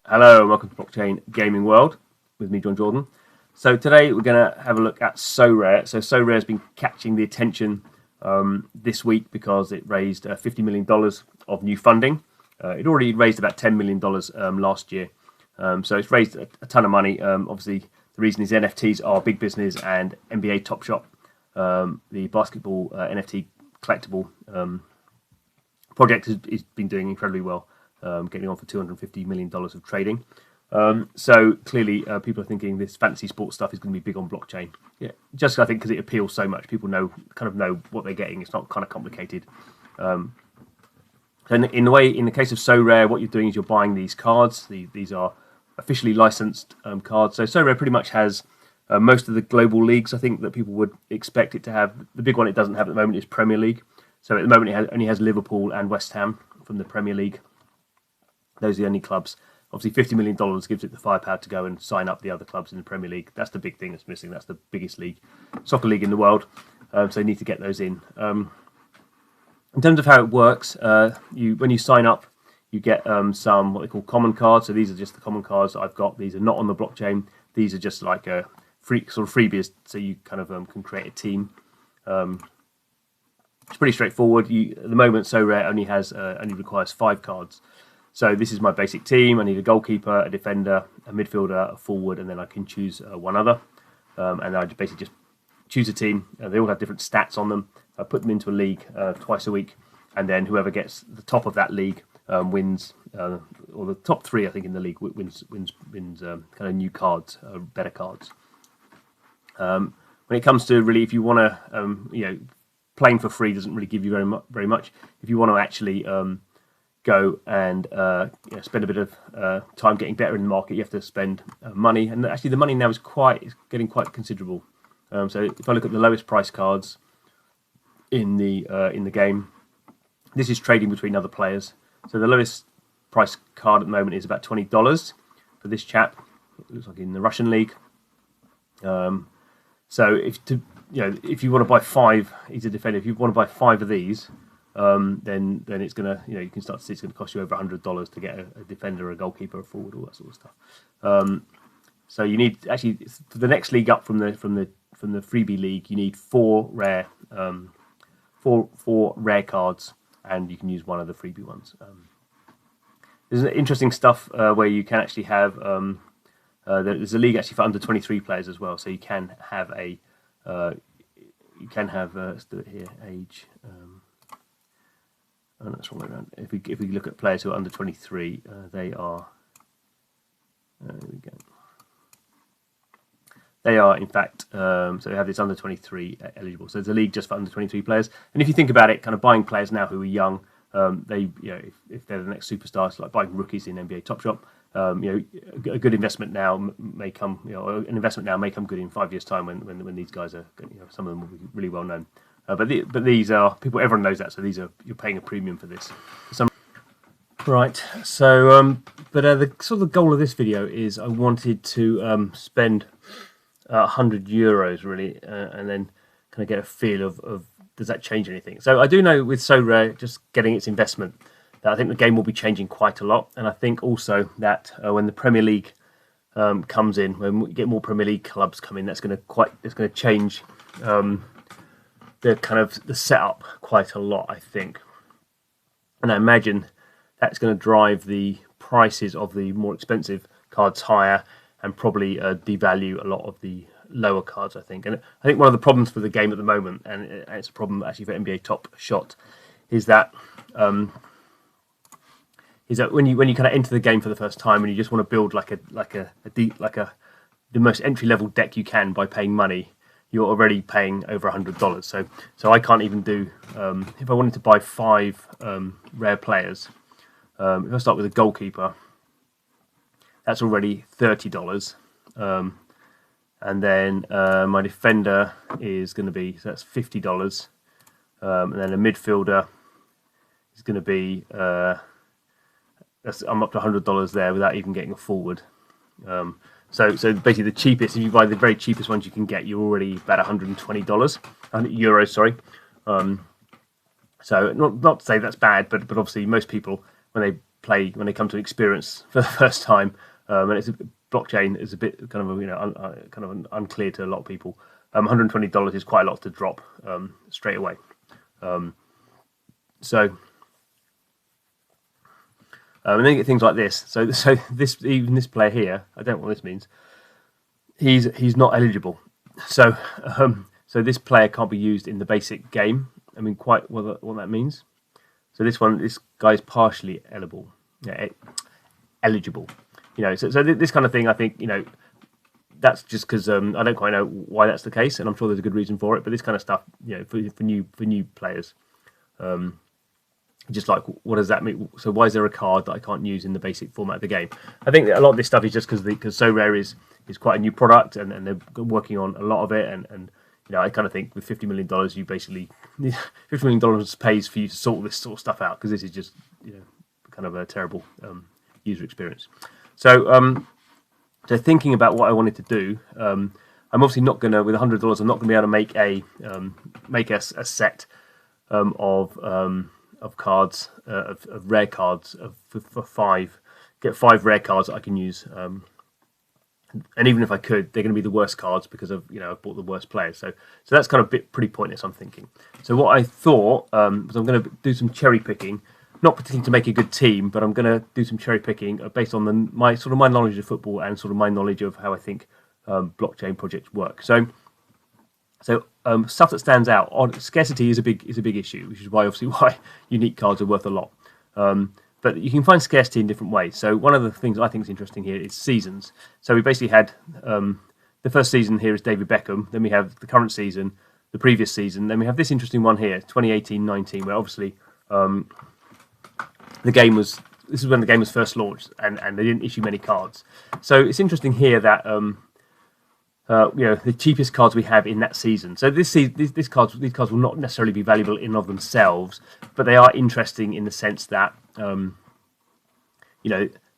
Hello and welcome to Blockchain Gaming World with me, John Jordan. So today we're going to have a look at Sorare. So Sorare has been catching the attention this week because it raised $50 million of new funding. It already raised about $10 million last year. So it's raised a ton of money. Obviously, the reason is NFTs are big business, and NBA Top Shot, the basketball NFT collectible project, has been doing incredibly well, getting on for $250 million of trading. So clearly, people are thinking this fantasy sports stuff is going to be big on blockchain. Yeah, just I think because it appeals so much, people know what they're getting. It's not kind of complicated. And in the case of Sorare, what you're doing is you're buying these cards. These are officially licensed cards. So Sorare pretty much has most of the global leagues, I think, that people would expect it to have. The big one it doesn't have at the moment is Premier League. So at the moment it only has Liverpool and West Ham from the Premier League. Those are the only clubs. Obviously, $50 million gives it the firepower to go and sign up the other clubs in the Premier League. That's the big thing that's missing. That's the biggest soccer league in the world. So you need to get those in. In terms of how it works, when you sign up, you get some what they call common cards. So these are just the common cards that I've got. These are not on the blockchain. These are just like a free sort of freebies. So you kind of can create a team. It's pretty straightforward. At the moment, Sorare only requires 5 cards. So this is my basic team. I need a goalkeeper, a defender, a midfielder, a forward, and then I can choose one other. And I basically just choose a team. They all have different stats on them. I put them into a league twice a week, and then whoever gets the top of that league wins, or the top 3, I think, in the league wins kind of new cards, better cards. When it comes to really, if you want to, playing for free doesn't really give you very much. If you want to actually go and spend a bit of time getting better in the market, you have to spend money, and actually the money now is getting quite considerable. So if I look at the lowest price cards in the game, this is trading between other players. So the lowest price card at the moment is about $20 for this chap. It looks like in the Russian league. So if you want to buy 5, he's a defender. If you want to buy 5 of these, then it's gonna, you can start to see it's going to cost you over $100 to get a defender, a goalkeeper, a forward, all that sort of stuff. So you need, actually, for the next league up from the freebie league, you need 4 rare cards, and you can use one of the freebie ones. There's interesting stuff where you can actually have there's a league actually for under 23 players as well. So you can have let's do it here, age. Oh, that's wrong way around. If we look at players who are under 23, they are. There we go. They are, in fact, so we have this under 23 eligible. So there's a league just for under 23 players. And if you think about it, kind of buying players now who are young, if they're the next superstars, like buying rookies in NBA Top Shot, a good investment now may come. An investment now may come good in 5 years' time when these guys are, some of them will be really well known. But these are people. Everyone knows that. So you're paying a premium for this. Right. So, but the sort of the goal of this video is I wanted to spend €100 really, and then kind of get a feel of does that change anything. So I do know with Sorare, just getting its investment, that I think the game will be changing quite a lot, and I think also that when the Premier League comes in, when we get more Premier League clubs come in, that's going to change the setup quite a lot, I think. And I imagine that's going to drive the prices of the more expensive cards higher, and probably devalue a lot of the lower cards, I think. And I think one of the problems for the game at the moment, and it's a problem actually for NBA Top Shot, is that when you kind of enter the game for the first time and you just want to build the most entry level deck you can by paying money, you're already paying over $100. So I can't even do, if I wanted to buy 5 rare players, if I start with a goalkeeper, that's already $30. And then my defender is going to be, so that's $50. And then a midfielder is going to be, I'm up to $100 there without even getting a forward. So basically the cheapest, if you buy the very cheapest ones you can get, you're already about $120, euros, sorry. So not to say that's bad, but obviously most people, when they play, when they come to experience for the first time, and it's blockchain is a bit kind of unclear to a lot of people. $120 is quite a lot to drop straight away. And then you get things like this. So this player here, I don't know what this means. He's not eligible. So this player can't be used in the basic game. I mean, quite what that means. So this guy is partially eligible. So this kind of thing, I think, that's just because I don't quite know why that's the case, and I'm sure there's a good reason for it. But this kind of stuff, for new players, just like, what does that mean? So why is there a card that I can't use in the basic format of the game? I think that a lot of this stuff is just because Sorare is quite a new product, and they're working on a lot of it, and I kind of think with $50 million, you basically $50 million pays for you to sort this sort of stuff out, because this is just kind of a terrible user experience. So thinking about what I wanted to do, I'm obviously not going to, with $100, I'm not going to be able to make a set of cards, of rare cards for 5. Get 5 rare cards that I can use. And even if I could, they're going to be the worst cards because I've bought the worst players. So that's kind of pretty pointless, I'm thinking. So what I thought was I'm going to do some cherry picking, not particularly to make a good team, but I'm going to do some cherry picking based on my knowledge of football and sort of my knowledge of how I think blockchain projects work. So stuff that stands out. Scarcity is a big issue, which is why unique cards are worth a lot. But you can find scarcity in different ways. So one of the things I think is interesting here is seasons. So we basically had the first season here is David Beckham. Then we have the current season, the previous season. Then we have this interesting one here, 2018-19, where obviously this is when the game was first launched, and they didn't issue many cards. So it's interesting here that the cheapest cards we have in that season. So these cards will not necessarily be valuable in and of themselves, but they are interesting in the sense that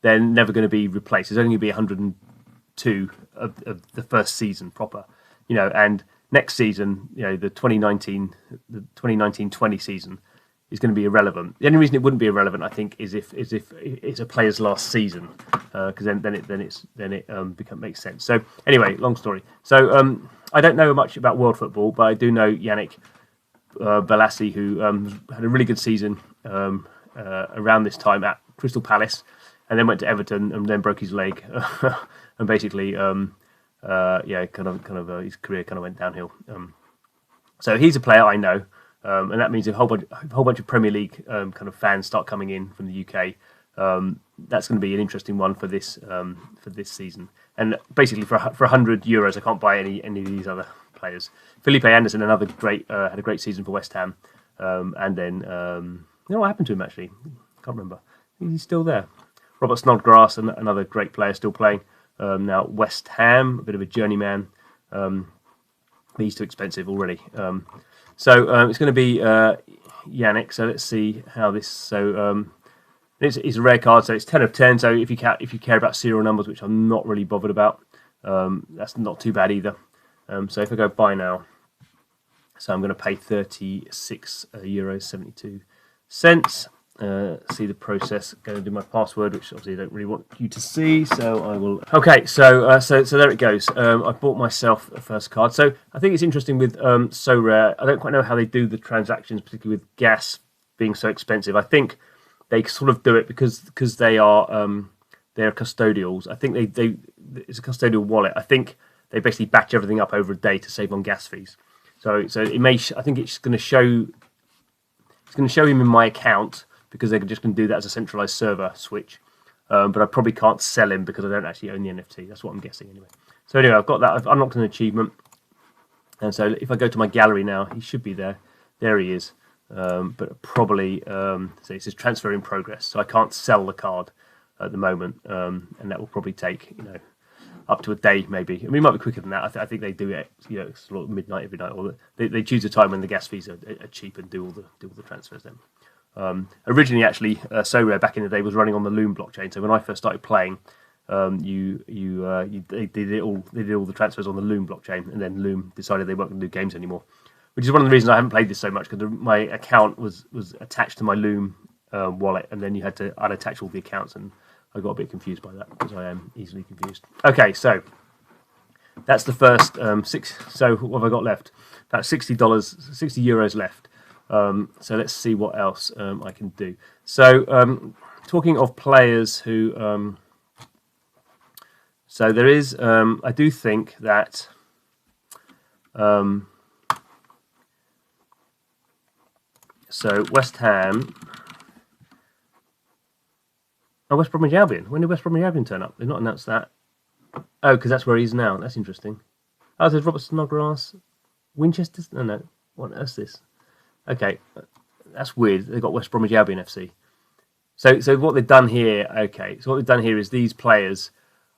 they're never going to be replaced. There's only going to be 102 of the first season proper, and next season, the 2019-20 season is going to be irrelevant. The only reason it wouldn't be irrelevant, I think, is if it's a player's last season, because then it makes sense. So anyway, long story. So I don't know much about world football, but I do know Yannick Bolasie, who had a really good season around this time at Crystal Palace, and then went to Everton and then broke his leg, and basically his career kind of went downhill. So he's a player I know. And that means if a whole bunch of Premier League kind of fans start coming in from the UK, that's going to be an interesting one for this season. And basically, for €100, I can't buy any of these other players. Felipe Anderson, another had a great season for West Ham, and then what happened to him actually? Can't remember. He's still there. Robert Snodgrass, another great player, still playing now at West Ham, a bit of a journeyman. But he's too expensive already. So it's going to be Yannick. So let's see how this. So it's a rare card. So it's 10 of 10. So if you care about serial numbers, which I'm not really bothered about, that's not too bad either. So if I go buy now, so I'm going to pay €36.72. See the process. Going to do my password, which obviously I don't really want you to see, so I will. Okay, so there it goes. I bought myself a first card. So I think it's interesting with Sorare. I don't quite know how they do the transactions, particularly with gas being so expensive. I think they sort of do it because they are custodials. I think they it's a custodial wallet. I think they basically batch everything up over a day to save on gas fees. So it may. I think it's going to show. It's going to show him in my account, because they're just going to do that as a centralized server switch. But I probably can't sell him because I don't actually own the NFT. That's what I'm guessing anyway. So anyway, I've got that. I've unlocked an achievement. And so if I go to my gallery now, he should be there. There he is. But probably, so it says transfer in progress. So I can't sell the card at the moment. And that will probably take, up to a day maybe. I mean, it might be quicker than that. I think they do it, sort of midnight every night. Or they choose a time when the gas fees are cheap and do all the transfers then. Originally, actually, Sorare back in the day was running on the Loom blockchain. So when I first started playing, they did all the transfers on the Loom blockchain, and then Loom decided they weren't going to do games anymore, which is one of the reasons I haven't played this so much, because my account was attached to my Loom wallet, and then you had to unattach all the accounts, and I got a bit confused by that because I am easily confused. Okay, so that's the first six. So what have I got left? About $60, €60 left. So let's see what else I can do. So talking of players who, so there is. I do think that. So West Ham. Oh, West Bromwich Albion. When did West Bromwich Albion turn up? They've not announced that. Oh, because that's where he is now. That's interesting. Oh, there's Robert Snodgrass. Winchester? No. What is this? Okay, that's weird. They've got West Bromwich Albion FC. So what they've done here, okay. So what they've done here is these players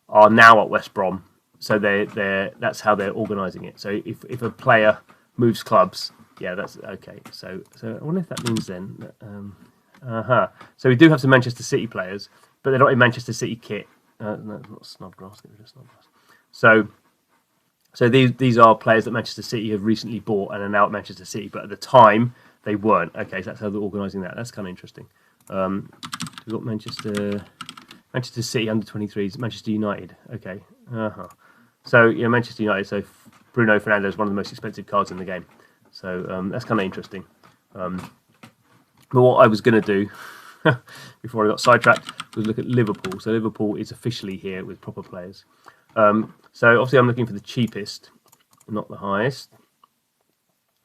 are now at West Brom. So that's how they're organising it. So if a player moves clubs, yeah, that's okay. So I wonder if that means then. So we do have some Manchester City players, but they're not in Manchester City kit. No, not Snodgrass. Get rid of Snodgrass. So these are players that Manchester City have recently bought and are now at Manchester City, but at the time they weren't. Okay, so that's how they're organising that. That's kind of interesting. We've got Manchester City under 23s, Manchester United. Okay. So yeah, Manchester United. So Bruno Fernandes is one of the most expensive cards in the game. So that's kind of interesting. But what I was going to do before I got sidetracked was look at Liverpool. So Liverpool is officially here with proper players. So obviously I'm looking for the cheapest, not the highest.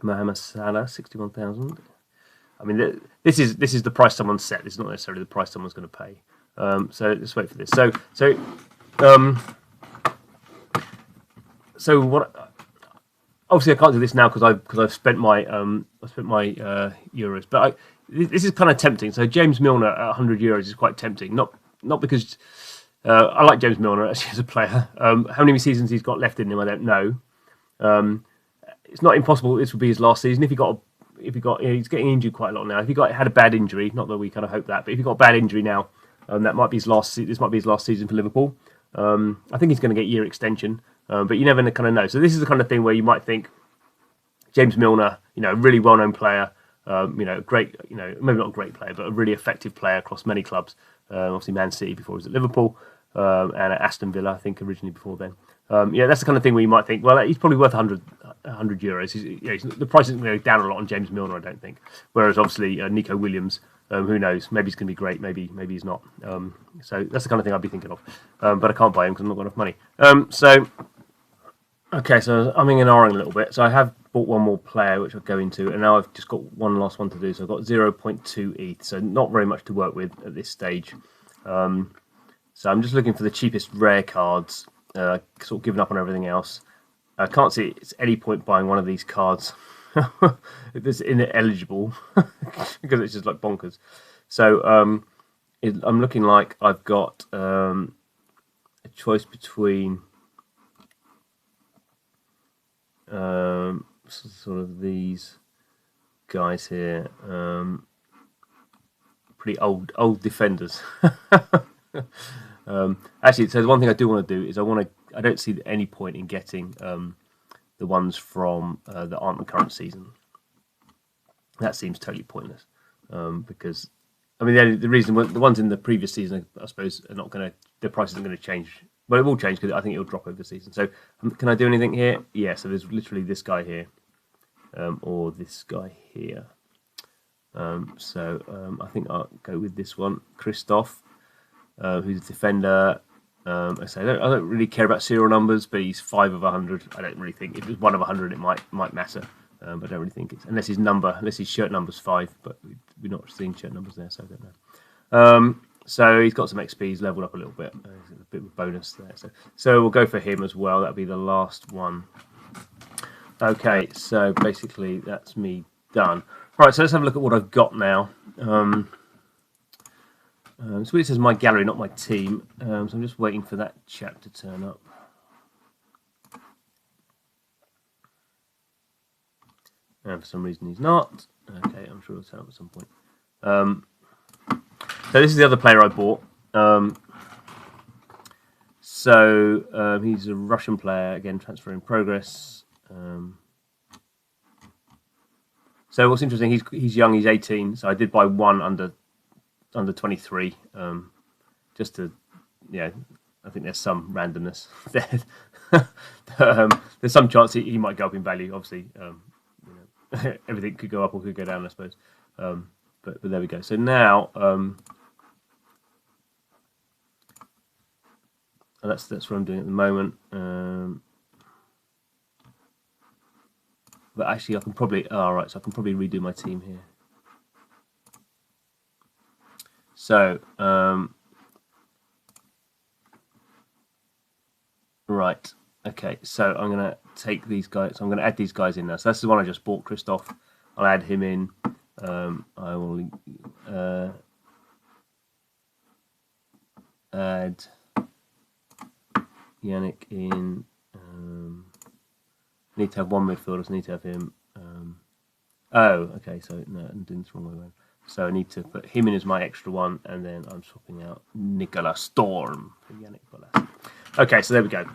Mohamed Salah, 61,000. I mean, this is the price someone set. This is not necessarily the price someone's going to pay. So let's wait for this. So what? Obviously, I can't do this now because I've spent my euros. But this is kind of tempting. So James Milner at €100 is quite tempting. Not because I like James Milner actually as a player. How many seasons he's got left in him, I don't know. It's not impossible this would be his last season. If he got he's getting injured quite a lot now. If he had a bad injury, not that we kind of hope that, but if he got a bad injury now, that might be his last. This might be his last season for Liverpool. I think he's going to get year extension, but you never kind of know. So this is the kind of thing where you might think James Milner, a really well-known player, great, maybe not a great player, but a really effective player across many clubs. Obviously, Man City before he was at Liverpool, and at Aston Villa, I think originally before then. That's the kind of thing where you might think, well, he's probably worth €100. The price isn't going to go down a lot on James Milner, I don't think. Whereas obviously Nico Williams, who knows? Maybe he's going to be great. Maybe he's not. So that's the kind of thing I'd be thinking of. But I can't buy him because I've not got enough money. Okay, so I'm in and ahhing a little bit. So I have bought one more player, which I'll go into, and now I've just got one last one to do. So I've got 0.2 ETH, so not very much to work with at this stage. So I'm just looking for the cheapest rare cards, sort of giving up on everything else. I can't see it's any point buying one of these cards. It's ineligible because it's just like bonkers. So I'm looking like I've got a choice between sort of these guys here, pretty old defenders. Actually, so the one thing I do want to do is I don't see any point in getting the ones from that aren't the current season. That seems totally pointless because I mean the reason the ones in the previous season I suppose are not going to, the price isn't going to change. Well, it will change because I think it will drop over the season. So can I do anything here? Yeah. So there's literally this guy here, or this guy here. I think I'll go with this one, Christoph, who's a defender. I don't really care about serial numbers, but he's 5 of 100. I don't really think if it was 1 of 100, it might matter. But I don't really think it's unless his shirt number's 5. But we're not seeing shirt numbers there, so I don't know. So he's got some XP. He's leveled up a little bit. A bit of a bonus there. So we'll go for him as well. That'll be the last one. Okay, so basically that's me done. Right, so let's have a look at what I've got now. So it says my gallery, not my team. So I'm just waiting for that chap to turn up. And for some reason he's not. Okay, I'm sure he'll turn up at some point. So this is the other player I bought. He's a Russian player. Again, transfer in progress. So what's interesting, he's young, he's 18. So I did buy one under under 23, just to, I think there's some randomness there. There's some chance he might go up in value. Obviously, everything could go up or could go down, I suppose. But there we go. So now that's what I'm doing at the moment. But actually, I can probably so I can probably redo my team here. So right, okay. So I'm gonna take these guys. So I'm gonna add these guys in now. So this is the one I just bought, Christoph. I'll add him in. I will add Yannick in. Need to have one midfielder, so I need to have him. Oh, okay, so no, I'm doing this wrong way around. So I need to put him in as my extra one, and then I'm swapping out Nicola Storm for Yannick Bolas. Okay, so there we go.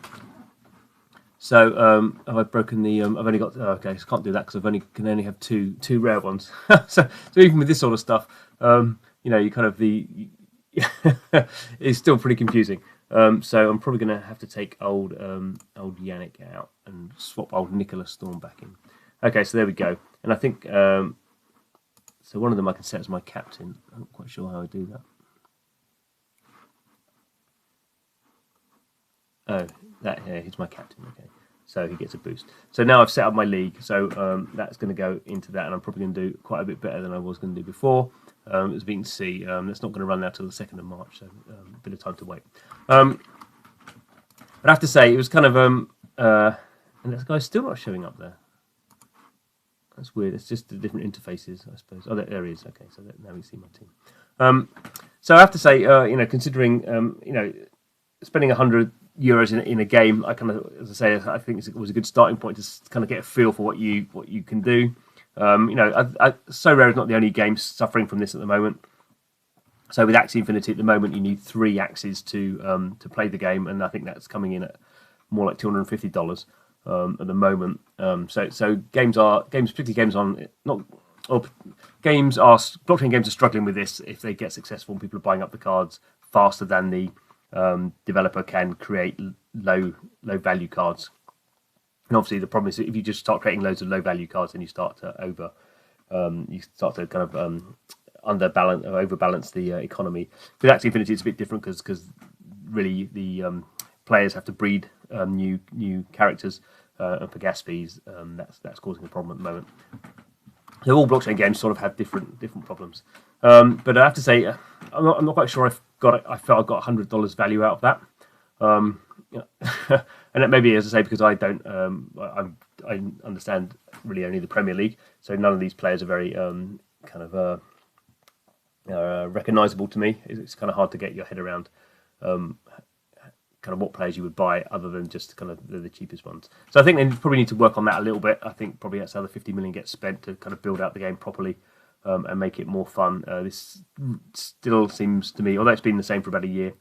So have I broken the? I've only got. Okay, so I can't do that because can only have two rare ones. so even with this sort of stuff, you kind of it's still pretty confusing. So I'm probably going to have to take old Yannick out and swap old Nicola Storm back in. Okay, so there we go. And I think so. One of them I can set as my captain. I'm not quite sure how I do that. Oh, he's my captain. Okay, so he gets a boost. So now I've set up my league. So that's going to go into that, and I'm probably going to do quite a bit better than I was going to do before. As we can see, that's not going to run now till the 2nd of March, so a bit of time to wait. But I have to say, it was kind of and this guy's still not showing up there. That's weird. It's just the different interfaces, I suppose. Oh, there he is. Okay, so now we see my team. So I have to say, considering spending €100 in a game, I kind of, as I say, I think it was a good starting point to kind of get a feel for what you can do. Sorare is not the only game suffering from this at the moment. So with Axie Infinity at the moment, you need 3 axes to play the game, and I think that's coming in at more like $250 at the moment. So blockchain games are struggling with this. If they get successful, people are buying up the cards faster than the developer can create low value cards. And obviously, the problem is if you just start creating loads of low value cards, then you start to kind of overbalance the economy. With Axie Infinity, it's a bit different because really the players have to breed new characters, and for gas fees, that's causing a problem at the moment. So all blockchain games sort of have different problems. But I have to say, I'm not quite sure I felt I got $100 value out of that. And that may be, as I say, because I don't, I understand really only the Premier League, so none of these players are very recognisable to me. It's kind of hard to get your head around kind of what players you would buy other than just kind of the cheapest ones. So I think they probably need to work on that a little bit. I think probably that's how the 50 million gets spent to kind of build out the game properly and make it more fun. This still seems to me, although it's been the same for about a year,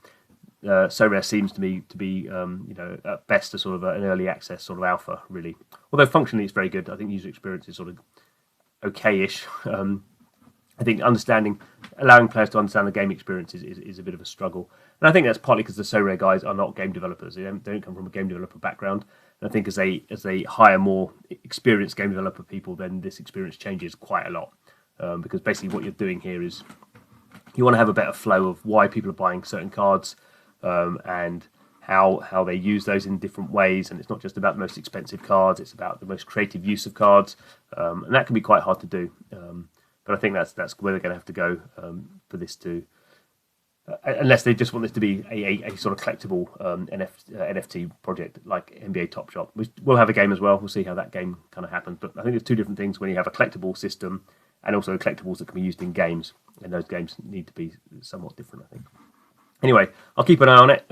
Sorare seems to me to be, at best a sort of an early access sort of alpha, really. Although functionally it's very good. I think user experience is sort of okay-ish. I think allowing players to understand the game experience is a bit of a struggle. And I think that's partly because the Sorare guys are not game developers. They don't come from a game developer background. And I think as they hire more experienced game developer people, then this experience changes quite a lot. Because basically what you're doing here is you want to have a better flow of why people are buying certain cards, and how they use those in different ways. And it's not just about the most expensive cards, it's about the most creative use of cards. And that can be quite hard to do. But I think that's where they're going to have to go for this to, unless they just want this to be a sort of collectible NFT project like NBA Top Shot. We'll have a game as well. We'll see how that game kind of happens. But I think there's two different things when you have a collectible system and also collectibles that can be used in games. And those games need to be somewhat different, I think. Anyway, I'll keep an eye on it.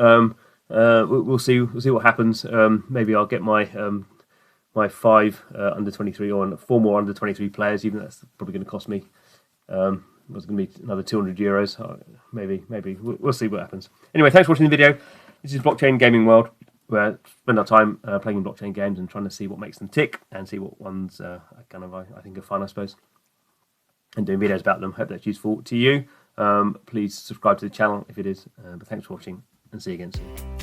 We'll see what happens. Maybe I'll get my 5 under 23 or 4 more under 23 players. Even that's probably going to cost me. It's going to be another €200. Maybe we'll see what happens. Anyway, thanks for watching the video. This is Blockchain Gaming World, where I spend our time playing in blockchain games and trying to see what makes them tick and see what ones I think are fun, I suppose, and doing videos about them. Hope that's useful to you. please subscribe to the channel if it is. But thanks for watching, and see you again soon.